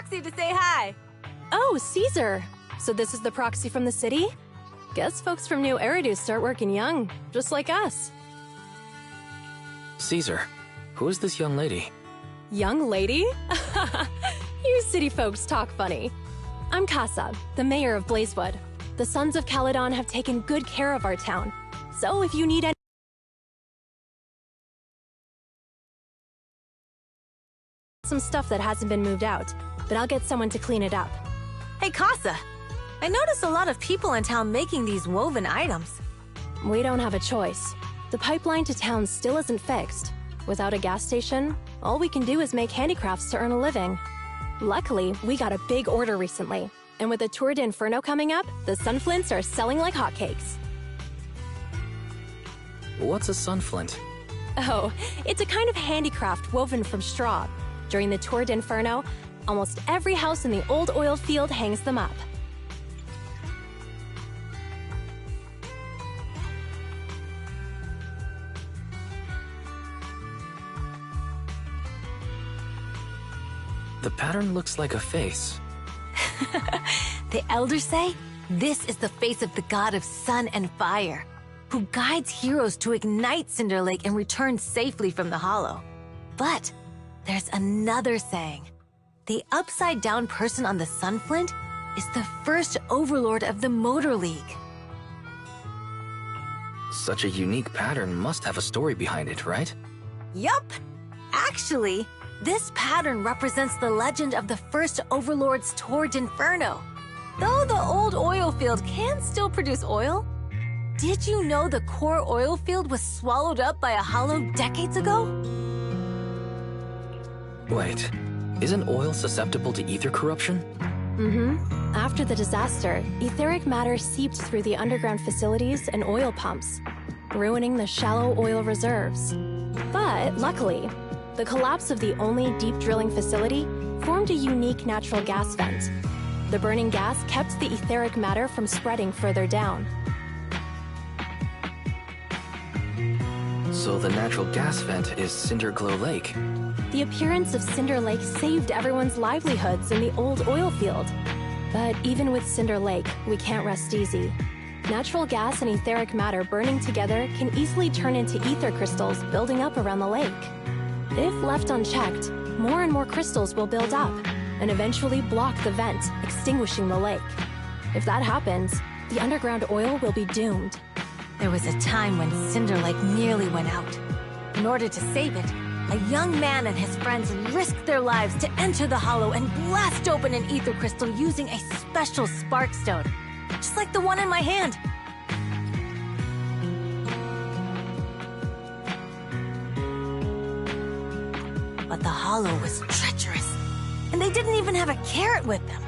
proxy to say hi. Oh, Caesar. So this is the proxy from the city? Guess folks from New Eridu start working young, just like us. Caesar, who is this young lady? Young lady? You city folks talk funny. I'm Casa, the mayor of Blazewood. The Sons of Caledon have taken good care of our town. So if you need any some stuff that hasn't been moved out, but I'll get someone to clean it up. Hey, Casa. I noticed a lot of people in town making these woven items. We don't have a choice. The pipeline to town still isn't fixed. Without a gas station, all we can do is make handicrafts to earn a living. Luckily, we got a big order recently. And with the Tour d'Inferno coming up, the sunflints are selling like hotcakes. What's a sunflint? Oh, it's a kind of handicraft woven from straw. During the Tour d'Inferno, almost every house in the old oil field hangs them up. The pattern looks like a face. The elders say this is the face of the god of sun and fire, who guides heroes to ignite Cinder Lake and return safely from the hollow. But there's another saying. The upside-down person on the sunflint is the first overlord of the Motor League. Such a unique pattern must have a story behind it, right? Yup! Actually, this pattern represents the legend of the first overlord's Tour d'Inferno. Though the old oil field can still produce oil, did you know the core oil field was swallowed up by a hollow decades ago? Wait, isn't oil susceptible to ether corruption? Mm-hmm. After the disaster, etheric matter seeped through the underground facilities and oil pumps, ruining the shallow oil reserves. But luckily, the collapse of the only deep drilling facility formed a unique natural gas vent. The burning gas kept the etheric matter from spreading further down. So the natural gas vent is Cinderglow Lake. The appearance of Cinder Lake saved everyone's livelihoods in the old oil field. But even with Cinder Lake, we can't rest easy. Natural gas and etheric matter burning together can easily turn into ether crystals building up around the lake. If left unchecked, more and more crystals will build up and eventually block the vent, extinguishing the lake. If that happens, the underground oil will be doomed. There was a time when Cinder Lake nearly went out. In order to save it, a young man and his friends risked their lives to enter the hollow and blast open an ether crystal using a special spark stone, just like the one in my hand. But the hollow was treacherous, and they didn't even have a carrot with them.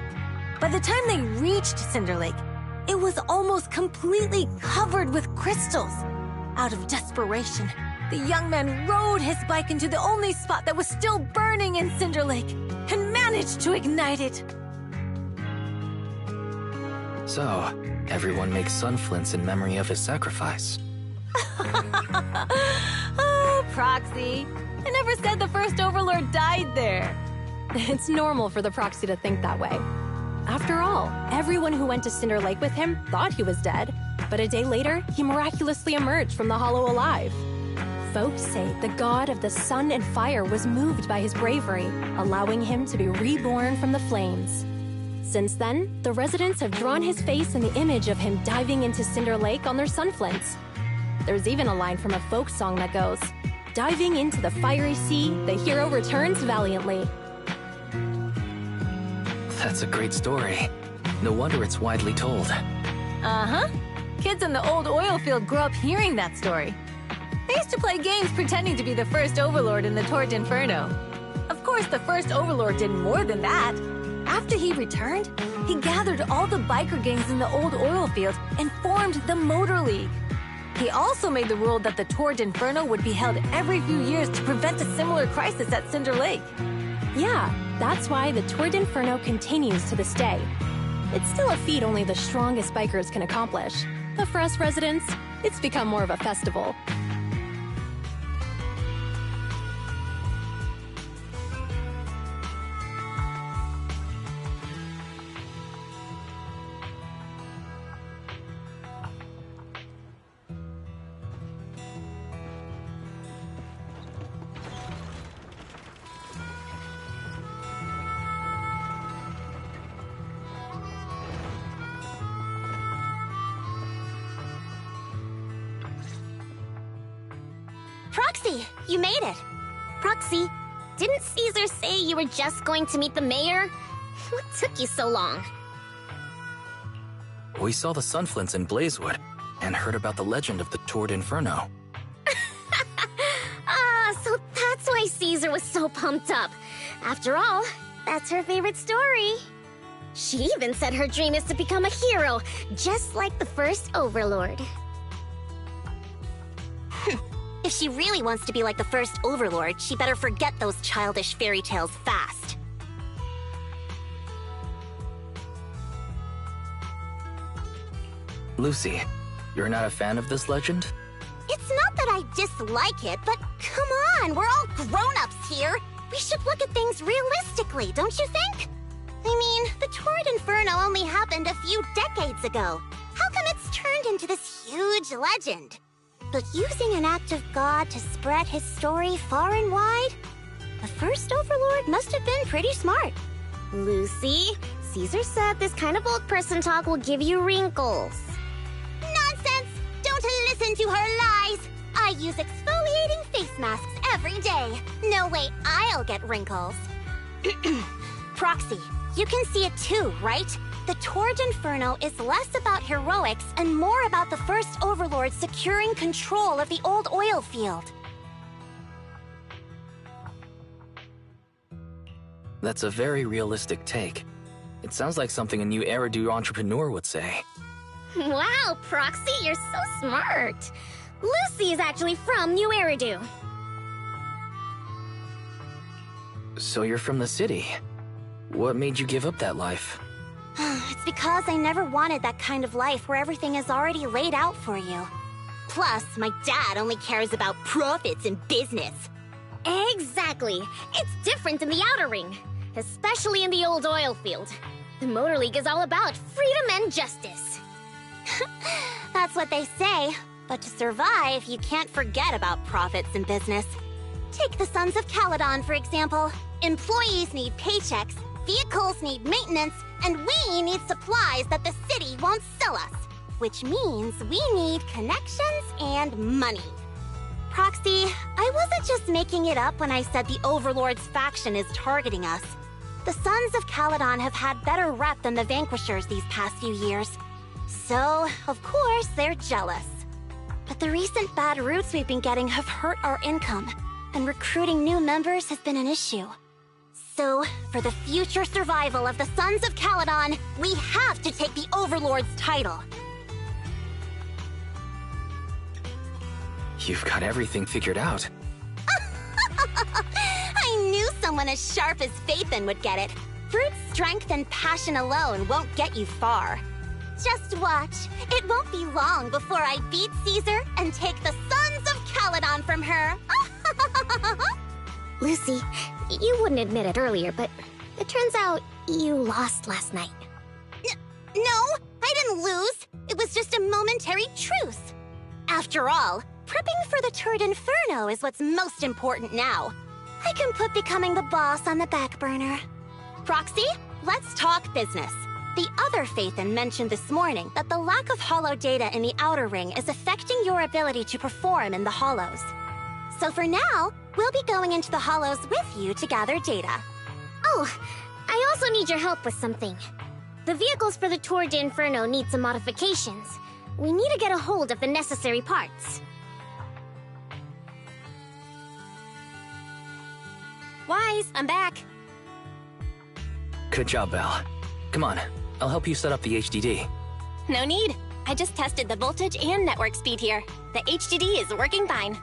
By the time they reached Cinder Lake, it was almost completely covered with crystals. Out of desperation, the young man rode his bike into the only spot that was still burning in Cinder Lake and managed to ignite it. So, everyone makes sunflints in memory of his sacrifice. Oh, Proxy. I never said the first Overlord died there. It's normal for the proxy to think that way. After all, everyone who went to Cinder Lake with him thought he was dead, but a day later, he miraculously emerged from the hollow alive. Folks say the god of the sun and fire was moved by his bravery, allowing him to be reborn from the flames. Since then, the residents have drawn his face and the image of him diving into Cinder Lake on their sunflints. There's even a line from a folk song that goes, "Diving into the fiery sea, the hero returns valiantly." That's a great story. No wonder it's widely told. Uh-huh. Kids in the old oil field grew up hearing that story. They used to play games pretending to be the first Overlord in the Tour d'Inferno. Of course, the first Overlord did more than that. After he returned, he gathered all the biker gangs in the old oil field and formed the Motor League. He also made the rule that the Tour d'Inferno would be held every few years to prevent a similar crisis at Cinder Lake. Yeah, that's why the Tour d'Inferno continues to this day. It's still a feat only the strongest bikers can accomplish. But for us residents, it's become more of a festival. Proxy, you made it. Proxy, didn't Caesar say you were just going to meet the mayor? What took you so long? We saw the Sunflints in Blazewood, and heard about the legend of the Tord Inferno. So that's why Caesar was so pumped up. After all, that's her favorite story. She even said her dream is to become a hero, just like the first Overlord. If she really wants to be like the first Overlord, she better forget those childish fairy tales fast. Lucy, you're not a fan of this legend? It's not that I dislike it, but come on, we're all grown-ups here. We should look at things realistically, don't you think? I mean, the Tord Inferno only happened a few decades ago. How come it's turned into this huge legend? But using an act of God to spread his story far and wide? The first Overlord must have been pretty smart. Lucy, Caesar said this kind of old person talk will give you wrinkles. Nonsense! Don't listen to her lies! I use exfoliating face masks every day. No way I'll get wrinkles. Proxy, you can see it too, right? The Tord Inferno is less about heroics and more about the first Overlord securing control of the old oil field. That's a very realistic take. It sounds like something a new Eridu entrepreneur would say. Wow, Proxy, you're so smart. Lucy is actually from New Eridu. So you're from the city. What made you give up that life? It's because I never wanted that kind of life where everything is already laid out for you. Plus, my dad only cares about profits and business. Exactly. It's different in the Outer Ring, especially in the old oil field. The Motor League is all about freedom and justice. That's what they say. But to survive, you can't forget about profits and business. Take the Sons of Caledon, for example. Employees need paychecks, vehicles need maintenance, and we need supplies that the city won't sell us. Which means we need connections and money. Proxy, I wasn't just making it up when I said the Overlord's faction is targeting us. The Sons of Caledon have had better rep than the Vanquishers these past few years. So, of course, they're jealous. But the recent bad routes we've been getting have hurt our income, and recruiting new members has been an issue. So, for the future survival of the Sons of Caledon, we have to take the Overlord's title. You've got everything figured out. I knew someone as sharp as Phaethon would get it. Brute strength and passion alone won't get you far. Just watch. It won't be long before I beat Caesar and take the Sons of Caledon from her. Lucy, you wouldn't admit it earlier, but it turns out you lost last night. No, I didn't lose. It was just a momentary truce. After all, prepping for the Tord Inferno is what's most important now. I can put becoming the boss on the back burner. Proxy, let's talk business. The other Phaethon mentioned this morning that the lack of holo data in the Outer Ring is affecting your ability to perform in the Hollows. So for now, we'll be going into the Hollows with you to gather data. Oh, I also need your help with something. The vehicles for the Tord Inferno need some modifications. We need to get a hold of the necessary parts. Wise, I'm back. Good job, Belle. Come on, I'll help you set up the HDD. No need. I just tested the voltage and network speed here. The HDD is working fine.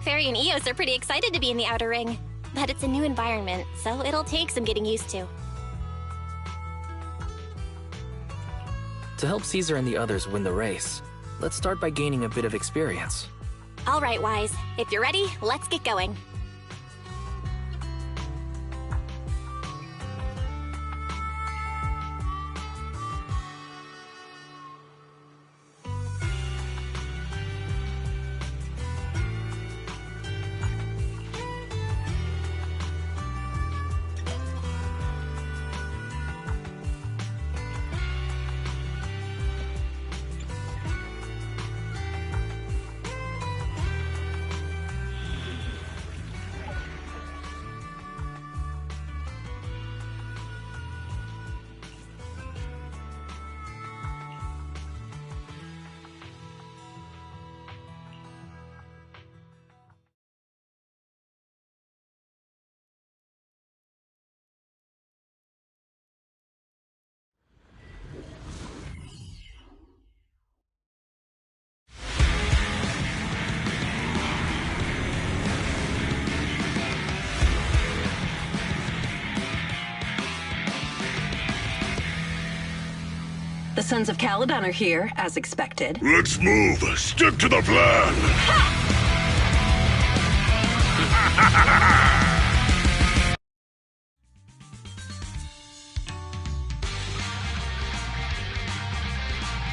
Fairy and Eos are pretty excited to be in the Outer Ring, but it's a new environment, so it'll take some getting used to. To help Caesar and the others win the race, let's start by gaining a bit of experience. All right, Wise. If you're ready, let's get going. The Sons of Caledon are here, as expected. Let's move. Stick to the plan.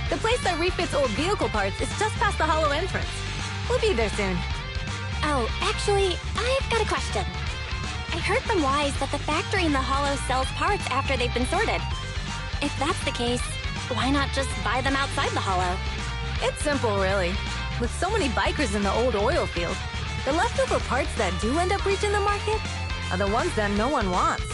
The place that refits old vehicle parts is just past the hollow entrance. We'll be there soon. Oh, actually, I've got a question. I heard from Wise that the factory in the hollow sells parts after they've been sorted. If that's the case, why not just buy them outside the hollow? It's simple, really. With so many bikers in the old oil field, the leftover parts that do end up reaching the market are the ones that no one wants.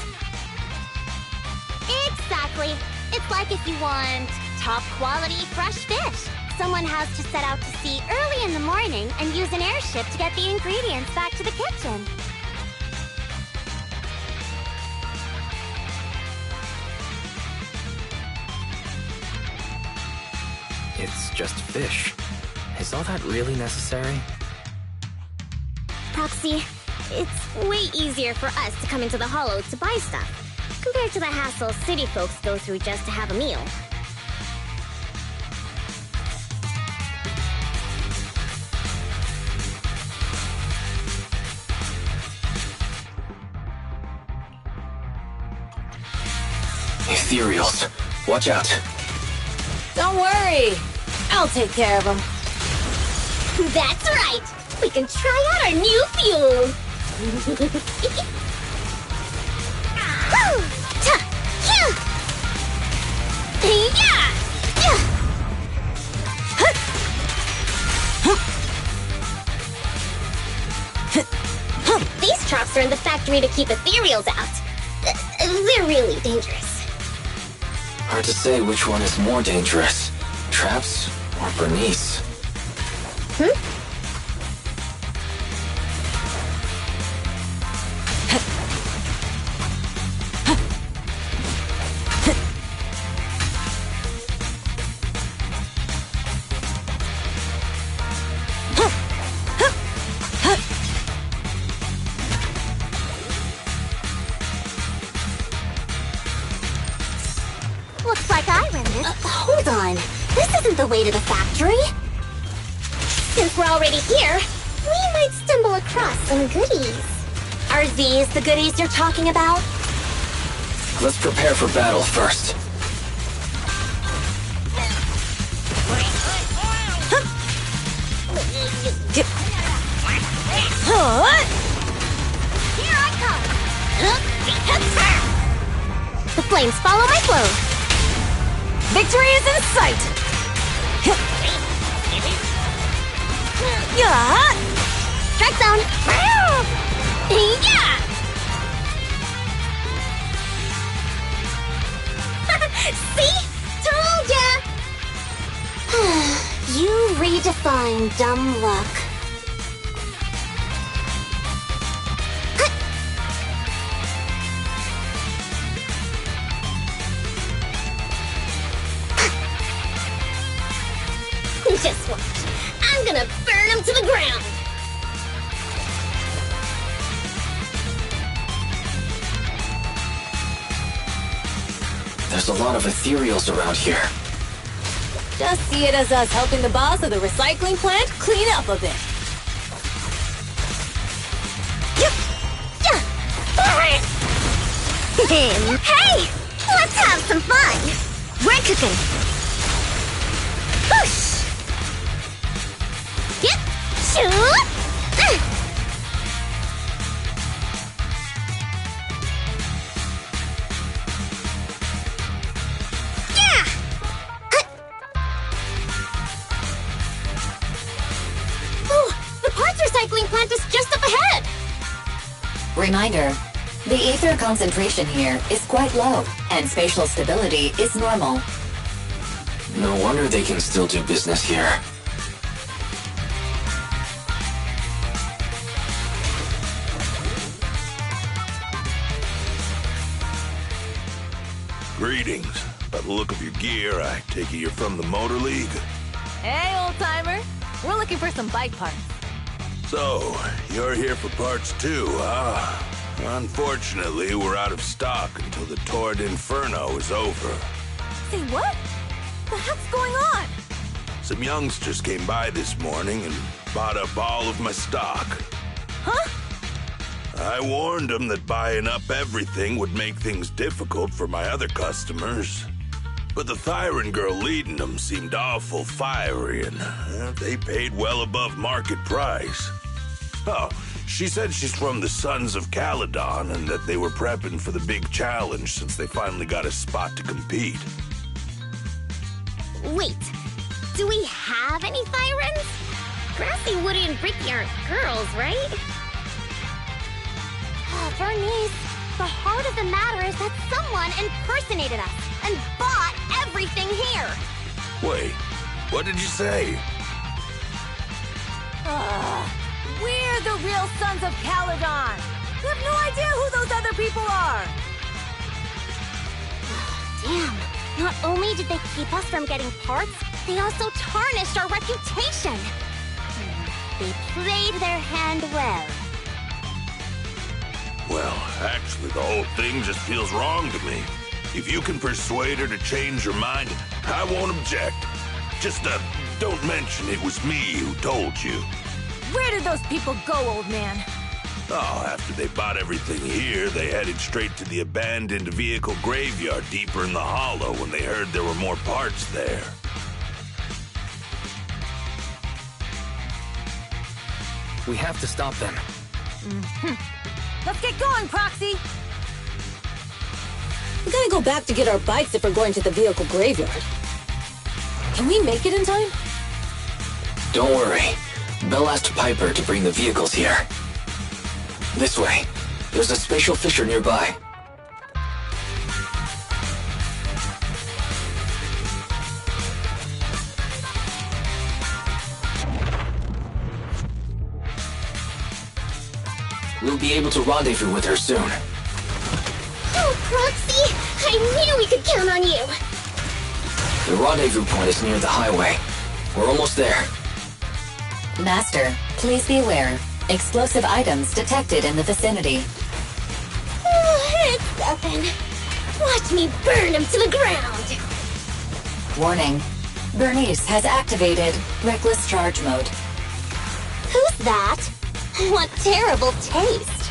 Exactly. It's like if you want top quality fresh fish. Someone has to set out to sea early in the morning and use an airship to get the ingredients back to the kitchen. It's just fish. Is all that really necessary? Proxy, it's way easier for us to come into the hollow to buy stuff, compared to the hassle city folks go through just to have a meal. Ethereals. Watch out. Don't worry. I'll take care of them. That's right! We can try out our new fuel! These traps are in the factory to keep ethereals out. They're really dangerous. Hard to say which one is more dangerous. Traps or Bernice? Looks like I ran this. Hold on. This isn't the way to the factory. Since we're already here, we might stumble across some goodies. Are these the goodies you're talking about? Let's prepare for battle first. Here I come! The flames follow my flow. Victory is in sight! Strike zone! Yeah! See? Told ya! You redefine dumb luck. Just watch. I'm gonna burn them to the ground! There's a lot of ethereals around here. Just see it as us helping the boss of the recycling plant clean up a bit. Hey! Let's have some fun! We're cooking! Whoosh! Yep! Shoot! Yeah! Oh, the parts recycling plant is just up ahead! Reminder, the ether concentration here is quite low, and spatial stability is normal. No wonder they can still do business here. Greetings. By the look of your gear, I take it you're from the Motor League. Hey, old-timer. We're looking for some bike parts. So, you're here for parts too, huh? Unfortunately, we're out of stock until the Tord Inferno is over. Say what? The heck's going on? Some youngsters came by this morning and bought up all of my stock. Huh? I warned them that buying up everything would make things difficult for my other customers. But the Thyran girl leading them seemed awful fiery, and they paid well above market price. Oh, she said she's from the Sons of Caledon and that they were prepping for the big challenge since they finally got a spot to compete. Wait, do we have any Thyrans? Grassy, Woody, and Bricky aren't girls, right? Bernice, the heart of the matter is that someone impersonated us and bought everything here. Wait, what did you say? We're the real Sons of Caledon. We have no idea who those other people are. Damn, not only did they keep us from getting parts, they also tarnished our reputation. They played their hand well. Well, actually, the whole thing just feels wrong to me. If you can persuade her to change her mind, I won't object. Just, don't mention it was me who told you. Where did those people go, old man? Oh, after they bought everything here, they headed straight to the abandoned vehicle graveyard deeper in the hollow when they heard there were more parts there. We have to stop them. Let's get going, Proxy! We gotta go back to get our bikes if we're going to the vehicle graveyard. Can we make it in time? Don't worry. Belle asked Piper to bring the vehicles here. This way. There's a spatial fissure nearby. We'll be able to rendezvous with her soon. Oh, Proxy! I knew we could count on you! The rendezvous point is near the highway. We're almost there. Master, please be aware. Explosive items detected in the vicinity. It's nothing. Watch me burn him to the ground! Warning. Bernice has activated reckless charge mode. Who's that? What terrible taste!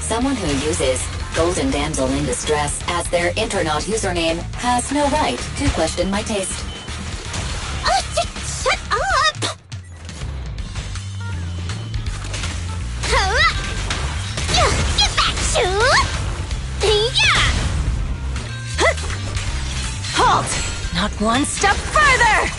Someone who uses Golden Damsel in Distress as their Internaut username has no right to question my taste. Shut up! Get back, Shoo! Yeah! Halt! Not one step further!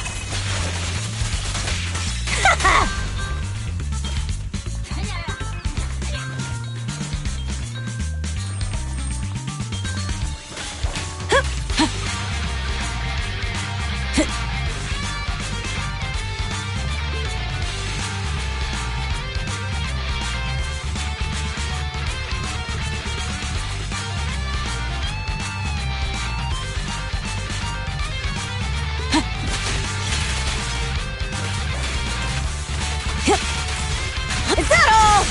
Is that all?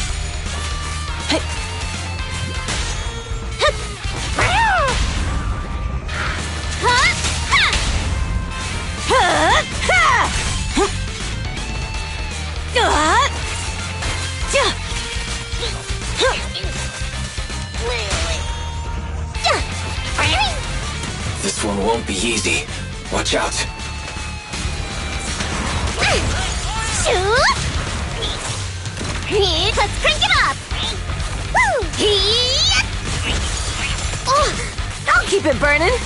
This one won't be easy. Watch out. Let's crank it up! Woo! Oh, I'll keep it burning.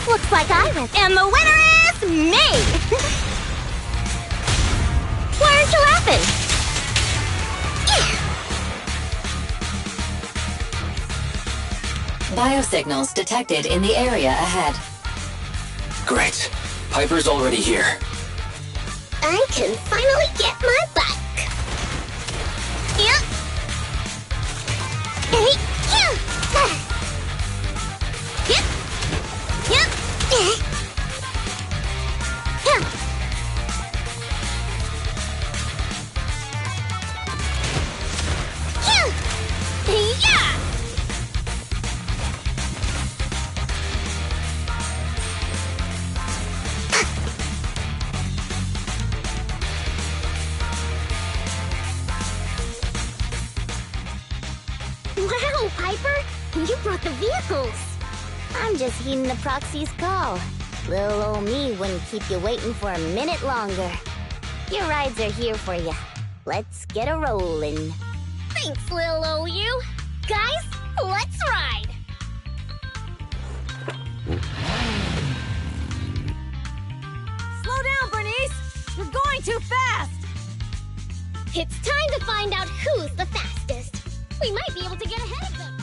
Looks like I win, and the winner is me! Why aren't you laughing? Biosignals detected in the area ahead. Great. Piper's already here. I can finally get my bike. Yep. Hey, yeah. Yep. Yep. Oof. I'm just heeding the proxy's call. Little old me wouldn't keep you waiting for a minute longer. Your rides are here for you. Let's get a rollin'. Thanks, little OU. Guys, let's ride! Slow down, Bernice! You're going too fast! It's time to find out who's the fastest. We might be able to get ahead of them.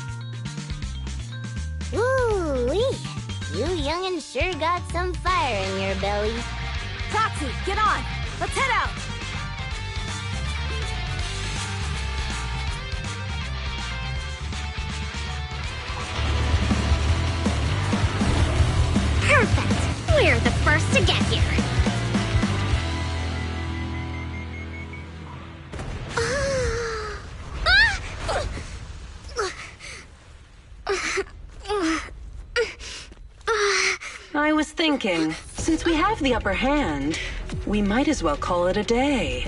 Ooh-wee. You young'uns sure got some fire in your bellies. Proxy, get on! Let's head out! Perfect! We're the first to get here. I was thinking, since we have the upper hand, we might as well call it a day.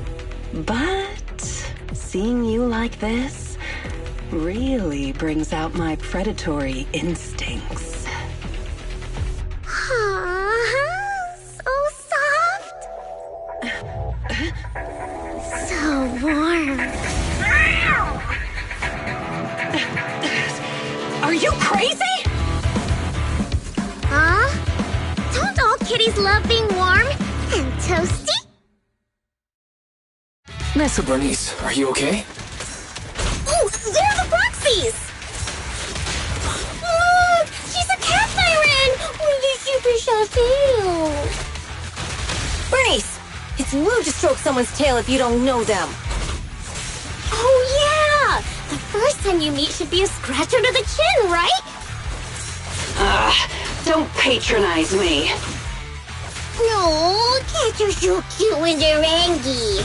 But seeing you like this really brings out my predatory instincts. So soft. So warm. Are you crazy? Huh? Don't all kitties love being warm and toasty? So Bernice, are you okay? Oh, they're the Proxies! Look! She's a cat siren! With a super short tail! Bernice! It's rude to stroke someone's tail if you don't know them. Oh, yeah! The first time you meet should be a scratch under the chin, right? Don't patronize me. No, cats are so cute when they're angry.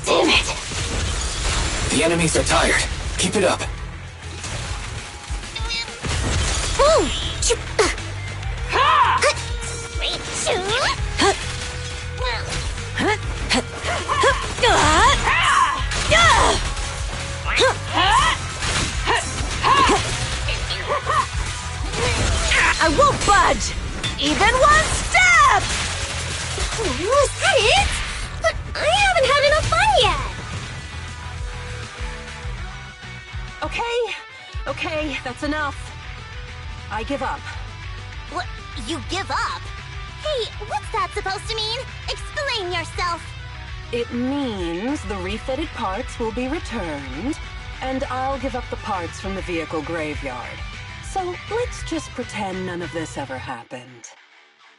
Damn it. The enemies are tired. Keep it up. Boom! I won't budge! Even one step! Oh, is that it? But I haven't had enough fun yet! Okay, that's enough. I give up. What? You give up? Hey, what's that supposed to mean? Explain yourself. It means the refitted parts will be returned, and I'll give up the parts from the vehicle graveyard. So let's just pretend none of this ever happened.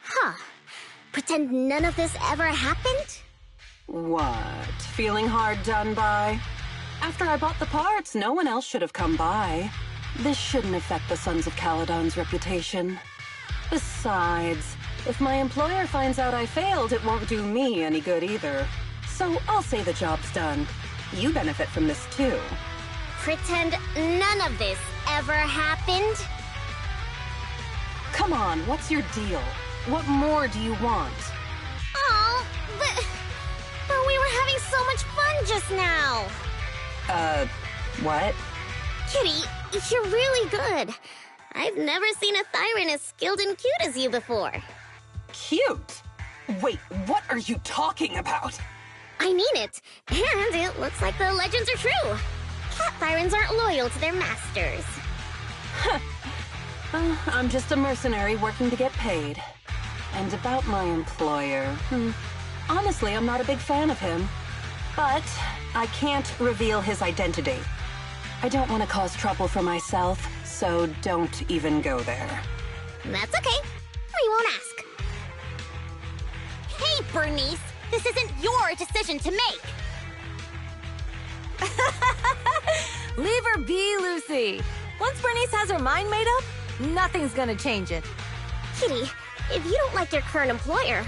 Huh. Pretend none of this ever happened? What? Feeling hard done by? After I bought the parts, no one else should have come by. This shouldn't affect the Sons of Caledon's reputation. Besides, if my employer finds out I failed, it won't do me any good either. So I'll say the job's done. You benefit from this too. Pretend none of this ever happened? Come on, what's your deal? What more do you want? Oh, but we were having so much fun just now. What? Kitty, you're really good. I've never seen a Thyran as skilled and cute as you before. Cute? Wait, what are you talking about? I mean it. And it looks like the legends are true. Cat Thyrans aren't loyal to their masters. I'm just a mercenary working to get paid. And about my employer, honestly, I'm not a big fan of him. But I can't reveal his identity. I don't want to cause trouble for myself, so don't even go there. That's okay. We won't ask. Hey, Bernice! This isn't your decision to make! Leave her be, Lucy. Once Bernice has her mind made up, nothing's gonna change it. Kitty, if you don't like your current employer,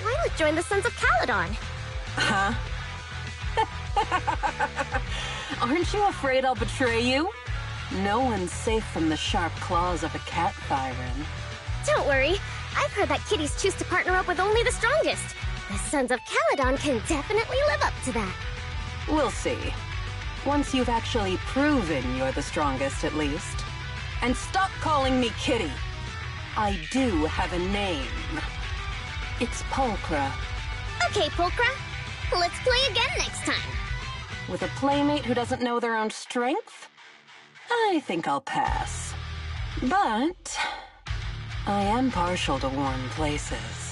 why not join the Sons of Caledon? Huh? Aren't you afraid I'll betray you? No one's safe from the sharp claws of a cat Thyran. Don't worry. I've heard that kitties choose to partner up with only the strongest. The Sons of Caledon can definitely live up to that. We'll see. Once you've actually proven you're the strongest, at least. And stop calling me Kitty. I do have a name. It's Pulchra. Okay, Pulchra. Let's play again next time. With a playmate who doesn't know their own strength? I think I'll pass. But I am partial to warm places.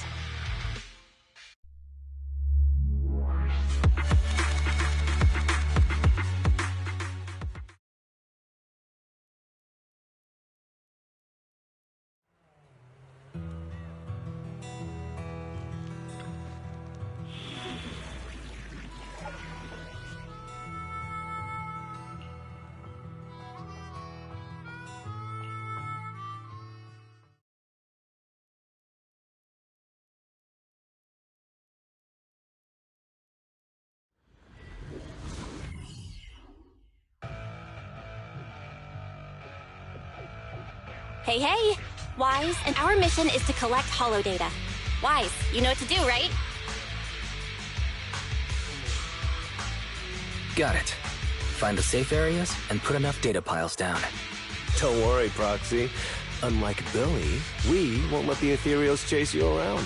Hey, hey! Wise, and our mission is to collect holo data. Wise, you know what to do, right? Got it. Find the safe areas and put enough data piles down. Don't worry, Proxy. Unlike Billy, we won't let the ethereals chase you around.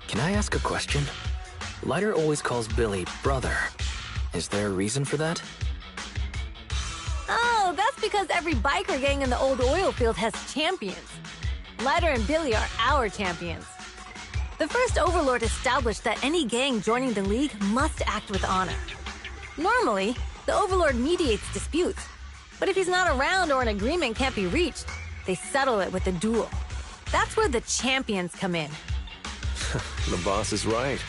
Can I ask a question? Lighter always calls Billy brother. Is there a reason for that? Oh, that's because every biker gang in the old oil field has champions. Lighter and Billy are our champions. The first Overlord established that any gang joining the League must act with honor. Normally, the Overlord mediates disputes, but if he's not around or an agreement can't be reached, they settle it with a duel. That's where the champions come in. The boss is right.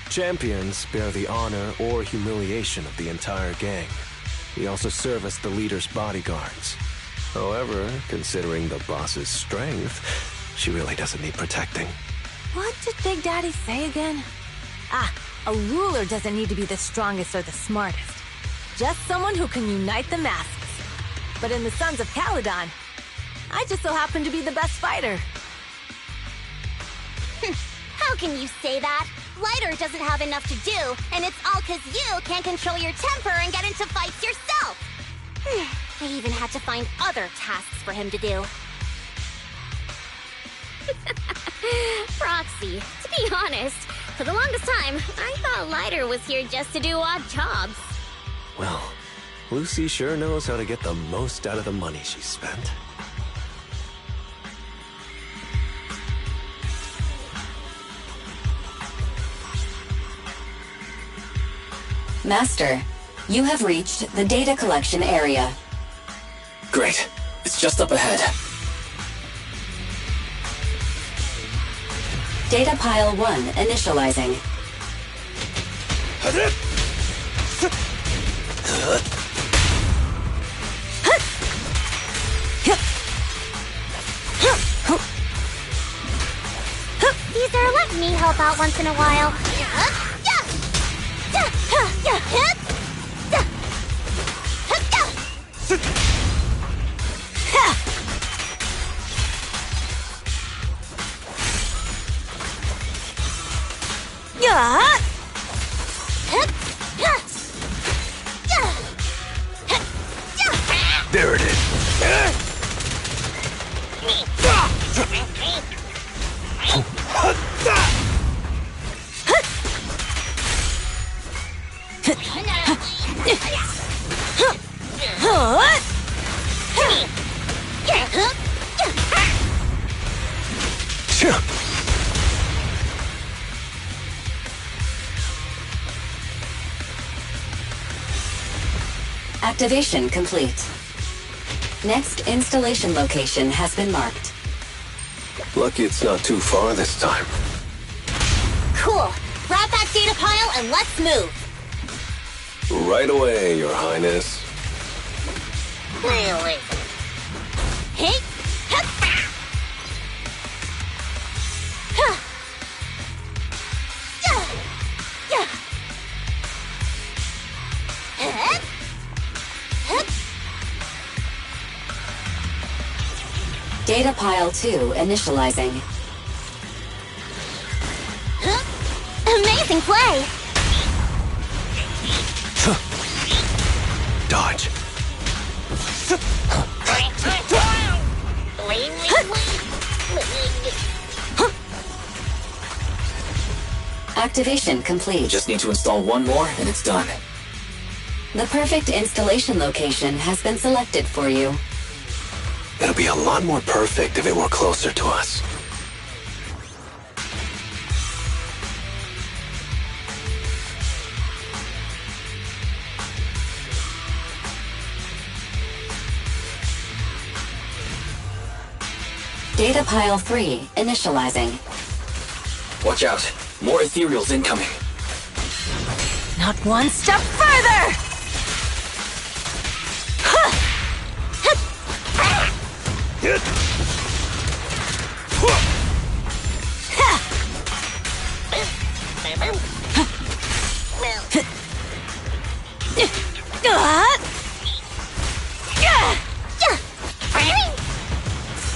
Champions bear the honor or humiliation of the entire gang. We also serve as the leader's bodyguards. However, considering the boss's strength, she really doesn't need protecting. What did Big Daddy say again? Ah, a ruler doesn't need to be the strongest or the smartest. Just someone who can unite the masses. But in the Sons of Caledon, I just so happen to be the best fighter. How can you say that? Lighter doesn't have enough to do, and it's all because you can't control your temper and get into fights yourself. I even had to find other tasks for him to do. Proxy, to be honest, for the longest time, I thought Lighter was here just to do odd jobs. Well, Lucy sure knows how to get the most out of the money she spent. Master, you have reached the data collection area. Great. It's just up ahead. Data pile 1 initializing. Caesar, let me help out once in a while. There it is. Activation complete. Next installation location has been marked. Lucky it's not too far this time. Cool. Grab that data pile and let's move. Right away, Your Highness. Really? Hey! Data pile 2 initializing. Amazing play! Dodge. Activation complete. Just need to install one more and it's done. The perfect installation location has been selected for you. It'll be a lot more perfect if it were closer to us. Data pile 3 initializing. Watch out. More ethereals incoming. Not one step further!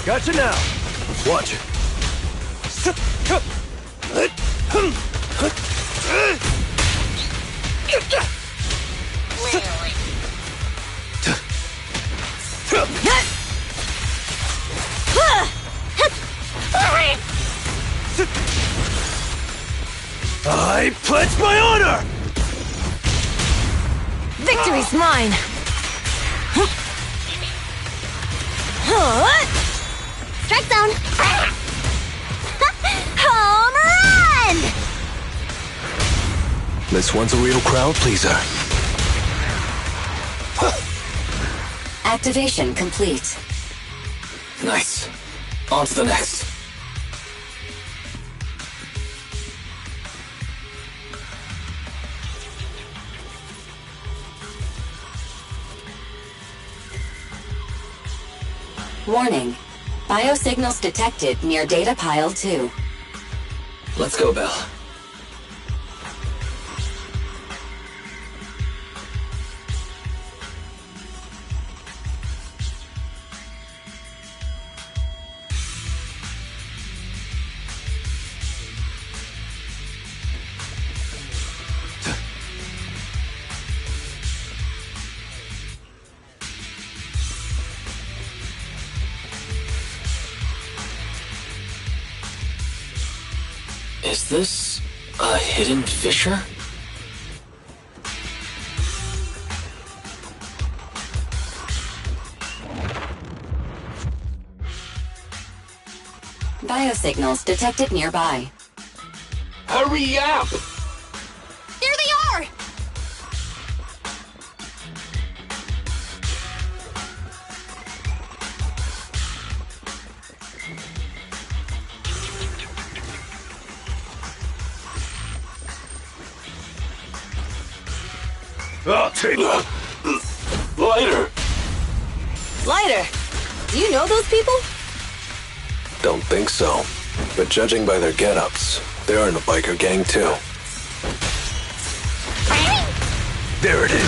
Gotcha now. Watch it. I pledge my honor! Victory's mine! Strike zone! Home run! This one's a real crowd pleaser. Activation complete. Nice. On to the next. Warning. Biosignals detected near data pile 2. Let's go, Belle. Is this a hidden fissure? Biosignals detected nearby. Hurry up! There they are! I'll take it. Lighter! Lighter, do you know those people? Don't think so. But judging by their get-ups, they're in a biker gang too. There it is.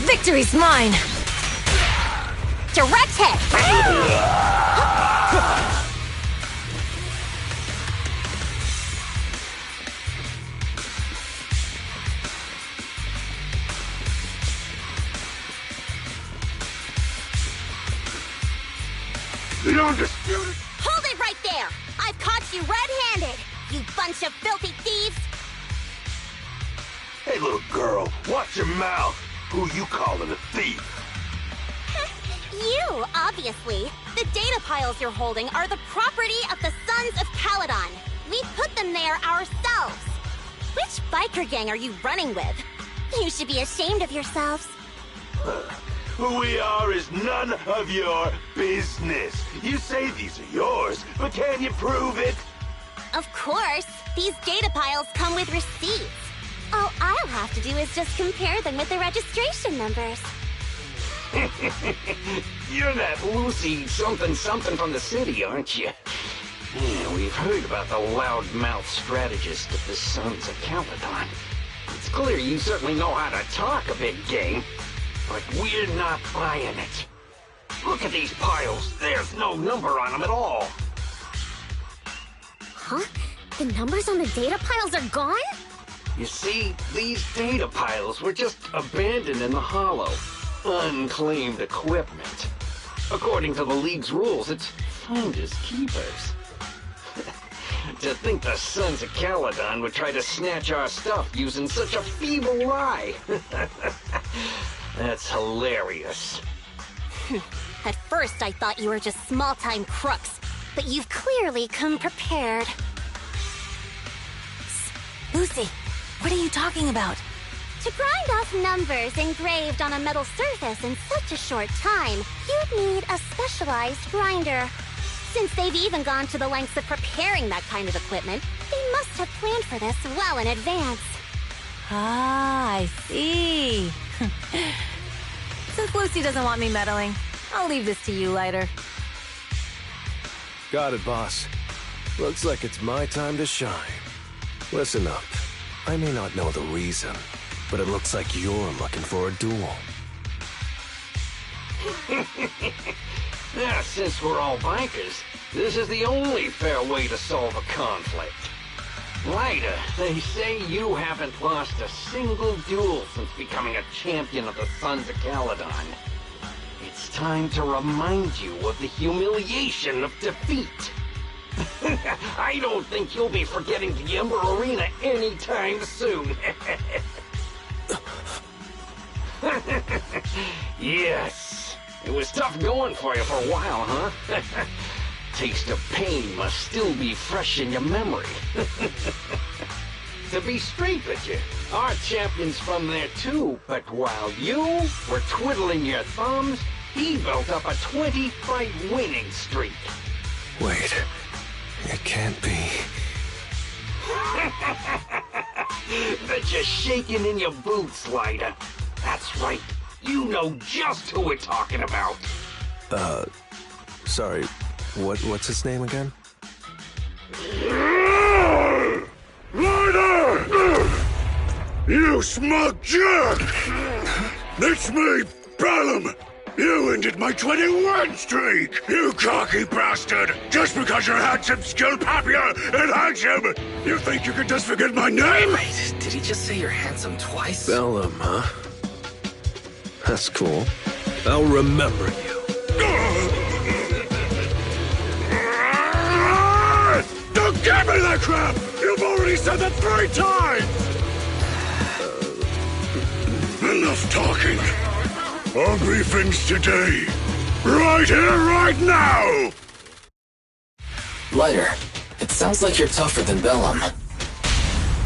Victory's mine! Direct hit! The undisputed! Hold it right there! I've caught you red-handed, you bunch of filthy thieves! Hey, little girl, watch your mouth. Who you calling a thief? You, obviously. The data piles you're holding are the property of the Sons of Caledon. We put them there ourselves. Which biker gang are you running with? You should be ashamed of yourselves. Who we are is none of your business. You say these are yours, but can you prove it? Of course. These data piles come with receipts. All I'll have to do is just compare them with the registration numbers. You're that Lucy something from the city, aren't you? Yeah, we've heard about the loudmouth strategist of the Sons of Caledon. It's clear you certainly know how to talk a big game. but we're not buying it. Look at these piles. There's no number on them at all. Huh? The numbers on the data piles are gone? You see, these data piles were just abandoned in the hollow. Unclaimed equipment. According to the League's rules, it's finders keepers. To think the Sons of Caledon would try to snatch our stuff using such a feeble lie. That's hilarious. At first, I thought you were just small-time crooks, but you've clearly come prepared. Lucy, what are you talking about? To grind off numbers engraved on a metal surface in such a short time, you'd need a specialized grinder. Since they've even gone to the lengths of preparing that kind of equipment, they must have planned for this well in advance. Ah, I see. Since Lucy doesn't want me meddling, I'll leave this to you, Lighter. Got it, boss. Looks like it's my time to shine. Listen up. I may not know the reason, but it looks like you're looking for a duel. Yeah, since we're all bikers, this is the only fair way to solve a conflict. Ryder, they say you haven't lost a single duel since becoming a champion of the Sons of Caledon. It's time to remind you of the humiliation of defeat. I don't think you'll be forgetting the Ember Arena anytime soon. Yes, it was tough going for you for a while, huh? Taste of pain must still be fresh in your memory. To be straight with you, our champion's from there too, but while you were twiddling your thumbs, he built up a 20-fight winning streak. Wait, it can't be. Bet you're shaking in your boots, Lighter. That's right. You know just who we're talking about. Sorry, what's his name again? Ryder! You smug jerk! It's me, Bellum! You ended my 21 streak! You cocky bastard! Just because you're handsome, skilled, popular, and handsome! You think you can just forget my name? Wait, did he just say you're handsome twice? Bellum, huh? That's cool. I'll remember you. Don't give me that crap! You've already said that 3 times! Enough talking. I'll be finished today. Right here, right now! Lighter, it sounds like you're tougher than Bellum.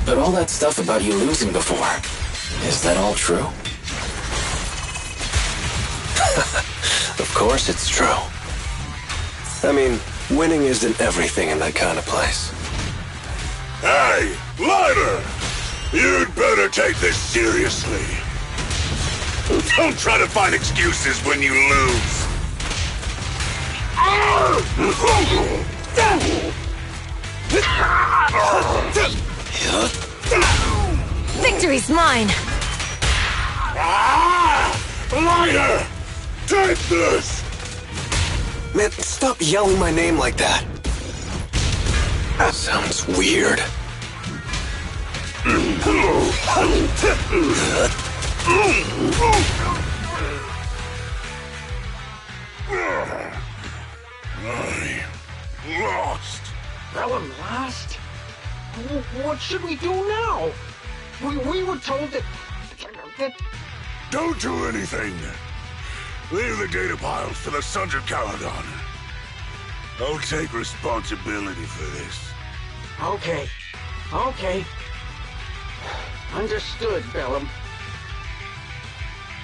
But all that stuff about you losing before, is that all true? Of course it's true. I mean, winning isn't everything in that kind of place. Hey, Lighter! You'd better take this seriously. Don't try to find excuses when you lose. Victory's mine! Lighter! Take this! Man, stop yelling my name like that. That sounds weird. I lost. Bellum lost? What should we do now? We were told that... Don't do anything. Leave the data piles to the Sons of Caledon. I'll take responsibility for this. Okay. Understood, Bellum.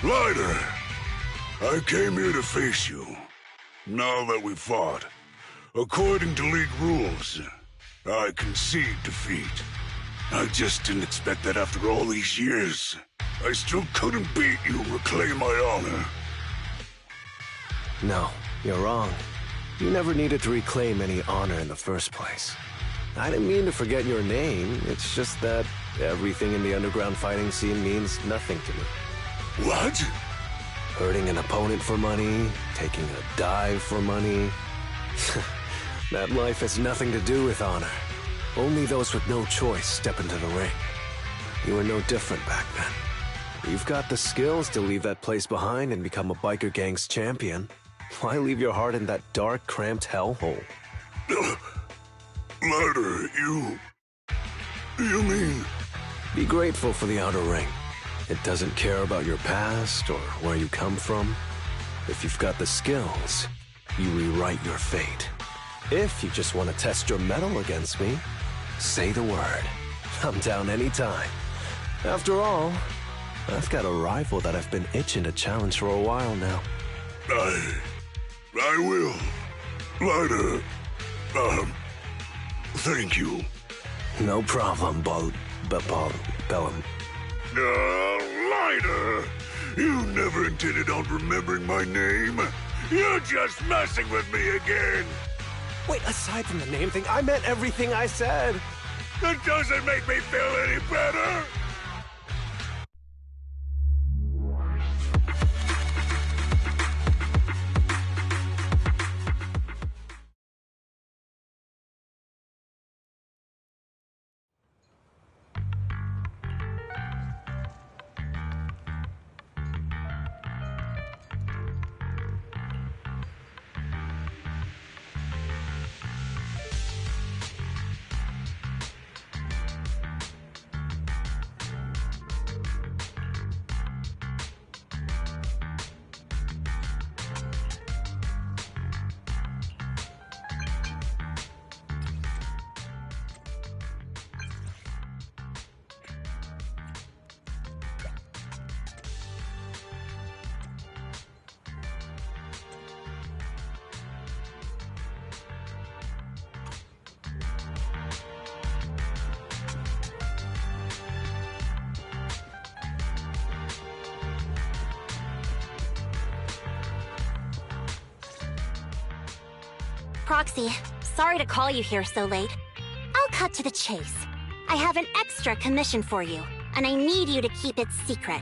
Lighter, I came here to face you. Now that we've fought, according to League rules, I concede defeat. I just didn't expect that after all these years, I still couldn't beat you and reclaim my honor. No, you're wrong. You never needed to reclaim any honor in the first place. I didn't mean to forget your name. It's just that everything in the underground fighting scene means nothing to me. What? Hurting an opponent for money, taking a dive for money. That life has nothing to do with honor. Only those with no choice step into the ring. You were no different back then. You've got the skills to leave that place behind and become a biker gang's champion. Why leave your heart in that dark, cramped hellhole? Lighter, you mean... Be grateful for the outer ring. It doesn't care about your past or where you come from. If you've got the skills, you rewrite your fate. If you just want to test your mettle against me, say the word. I'm down anytime. After all, I've got a rival that I've been itching to challenge for a while now. I will. Lighter, thank you. No problem, Bellum. Lighter! You never intended on remembering my name. You're just messing with me again. Wait, aside from the name thing, I meant everything I said. That doesn't make me feel any better. Proxy, sorry to call you here so late. I'll cut to the chase. I have an extra commission for you, and I need you to keep it secret.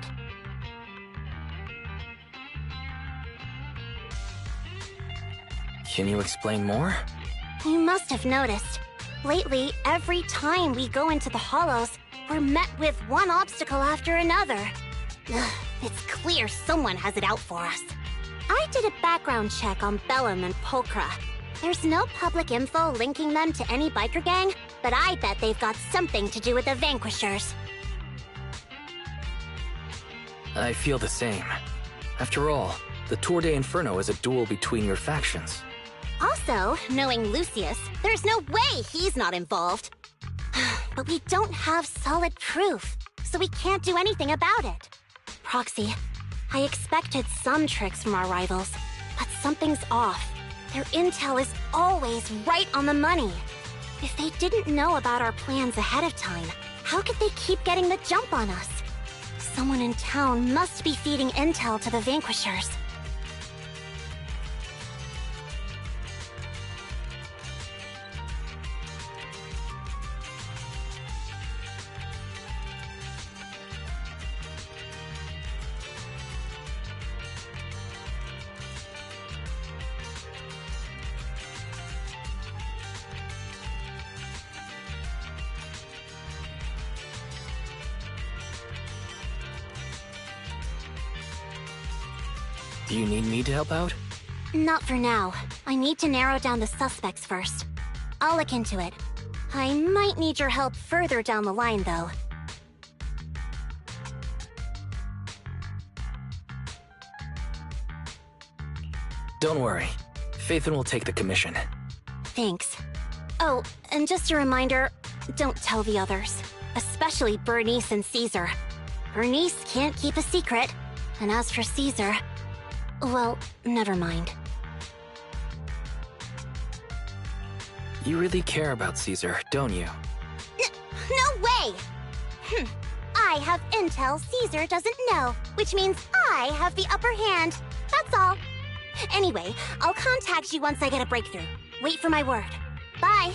Can you explain more? You must have noticed. Lately, every time we go into the Hollows, we're met with one obstacle after another. Ugh, it's clear someone has it out for us. I did a background check on Bellum and Pulchra. There's no public info linking them to any biker gang, but I bet they've got something to do with the Vanquishers. I feel the same. After all, the Tour de Inferno is a duel between your factions. Also, knowing Lucius, there's no way he's not involved. But we don't have solid proof, so we can't do anything about it. Proxy, I expected some tricks from our rivals, but something's off. Their intel is always right on the money. If they didn't know about our plans ahead of time, how could they keep getting the jump on us? Someone in town must be feeding intel to the Vanquishers. Do you need me to help out? Not for now. I need to narrow down the suspects first. I'll look into it. I might need your help further down the line, though. Don't worry. Phaethon will take the commission. Thanks. Oh, and just a reminder, don't tell the others. Especially Bernice and Caesar. Bernice can't keep a secret. And as for Caesar... well, never mind. You really care about Caesar, don't you? No way! I have intel Caesar doesn't know, which means I have the upper hand. That's all. Anyway, I'll contact you once I get a breakthrough. Wait for my word. Bye!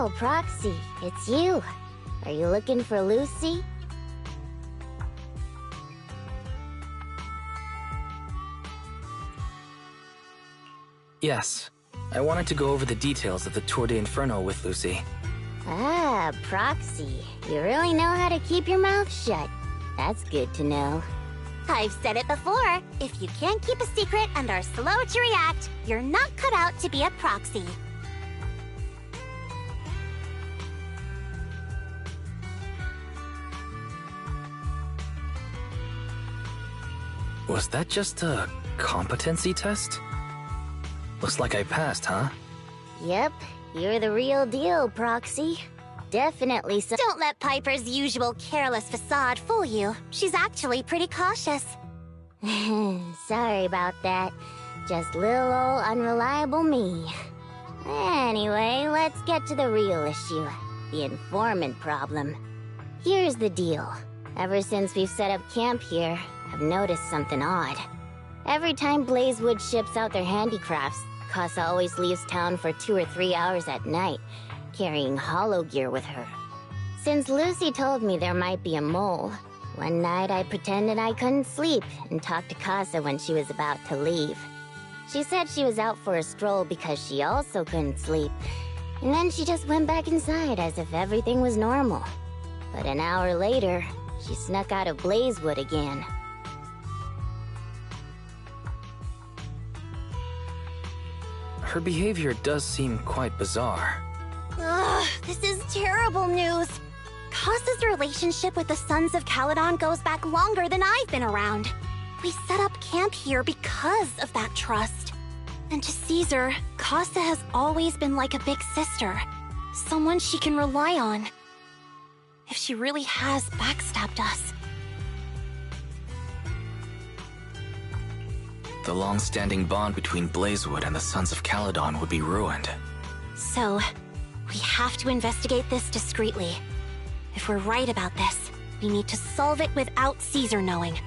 Oh, Proxy, it's you. Are you looking for Lucy? Yes. I wanted to go over the details of the Tour de Inferno with Lucy. Ah, Proxy. You really know how to keep your mouth shut. That's good to know. I've said it before. If you can't keep a secret and are slow to react, you're not cut out to be a proxy. Was that just a competency test? Looks like I passed, huh? Yep, you're the real deal, Proxy. Definitely so. Don't let Piper's usual careless facade fool you. She's actually pretty cautious. Sorry about that. Just little old unreliable me. Anyway, let's get to the real issue. The informant problem. Here's the deal. Ever since we've set up camp here, I've noticed something odd. Every time Blazewood ships out their handicrafts, Casa always leaves town for 2 or 3 hours at night, carrying holo gear with her. Since Lucy told me there might be a mole, one night I pretended I couldn't sleep and talked to Casa when she was about to leave. She said she was out for a stroll because she also couldn't sleep, and then she just went back inside as if everything was normal. But an hour later, she snuck out of Blazewood again. Her behavior does seem quite bizarre. Ugh, this is terrible news. Casa's relationship with the Sons of Caledon goes back longer than I've been around. We set up camp here because of that trust. And to Caesar, Casa has always been like a big sister. Someone she can rely on. If she really has backstabbed us. The long-standing bond between Blazewood and the Sons of Caledon would be ruined. So, we have to investigate this discreetly. If we're right about this, we need to solve it without Caesar knowing.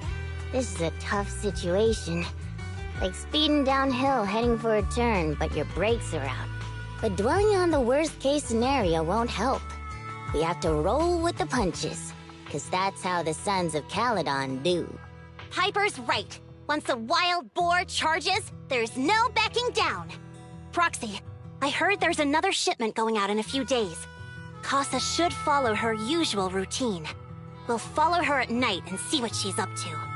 This is a tough situation. Like speeding downhill heading for a turn, but your brakes are out. But dwelling on the worst-case scenario won't help. We have to roll with the punches, because that's how the Sons of Caledon do. Piper's right. Once a wild boar charges, there's no backing down. Proxy, I heard there's another shipment going out in a few days. Casa should follow her usual routine. We'll follow her at night and see what she's up to.